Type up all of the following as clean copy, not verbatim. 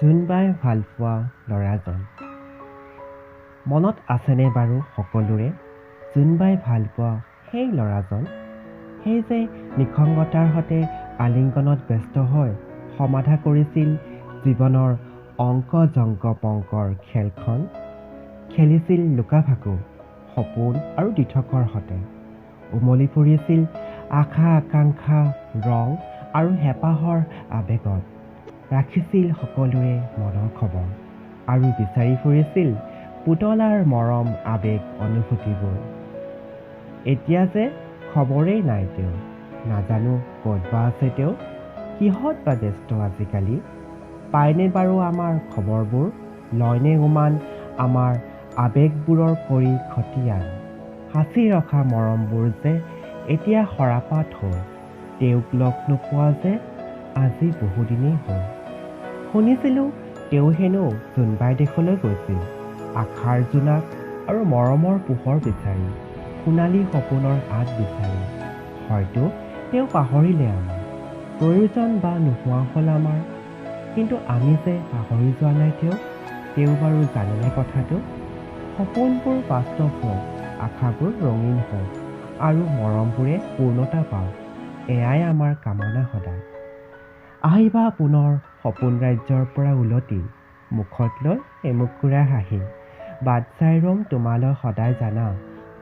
জোনবাই ভাল পোৱা ল'ৰাজন। মনত আছেনে বাৰু সকলোৰে জোনবাই ভাল পোৱা সেই ল'ৰাজন? সেই যে নিসংগতাৰ সতে আলিংগনত ব্যস্ত হৈ সমাধা কৰিছিল জীৱনৰ অংক জংক পংকৰ খেলখন, খেলিছিল লুকা-ভাকু সপোন আৰু দিঠকৰ সতে, উমলি পৰিছিল আশা আকাংক্ষা ৰং আৰু হেঁপাহৰ আৱেগত, ৰাখিছিল সকলোৰে মনৰ খবৰ আৰু বিচাৰি ফুৰিছিল পুতলাৰ মৰম আৱেগ অনুভূতিবোৰ। এতিয়া যে খবৰেই নাই তেওঁ, নাজানো ক'ত বা আছে তেওঁ, কিহত বা ব্যস্ত আজিকালি, পায়নে বাৰু আমাৰ খবৰবোৰ, লয়নে উমান আমাৰ আৱেগবোৰৰ কৰি খতিয়ান, সাঁচি ৰখা মৰমবোৰ যে এতিয়া সৰাপাত হ'ল, তেওঁক লগ নোপোৱা যে আজি বহুদিনেই হ'ল। শুনিছিলোঁ তেওঁ হেনো জোনবাই দেশলৈ গৈছিল আশাৰ জোনাক আৰু মৰমৰ পোহৰ বিচাৰি, সোণালী সপোনৰ আগ বিচাৰি। হয়তো তেওঁ পাহৰিলে আমাক, প্ৰয়োজন বা নোহোৱা হ'ল আমাৰ, কিন্তু আমি যে পাহৰি যোৱা নাই তেওঁ বাৰু জানেনে কথাটো? সপোনবোৰ বাস্তৱ হওক, আশাবোৰ ৰঙীন হওক আৰু মৰমবোৰে পূৰ্ণতা পাওক, এয়াই আমাৰ কামনা সদায়। আহিবা পুনৰ সপোন ৰাজ্যৰ পৰা উলটি, মুখত লৈ এমুকুৰা হাঁহি, বাট চাই ৰ'ম তোমালৈ সদায় জানা,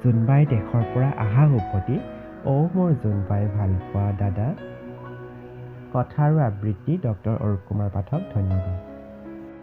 জোনবাই দেশৰ পৰা আহা উভতি, অ' মোৰ জোনবাই ভাল পোৱা দাদা। কথা আৰু আবৃত্তি ডক্টৰ অৰূপ কুমাৰ পাঠক। ধন্যবাদ।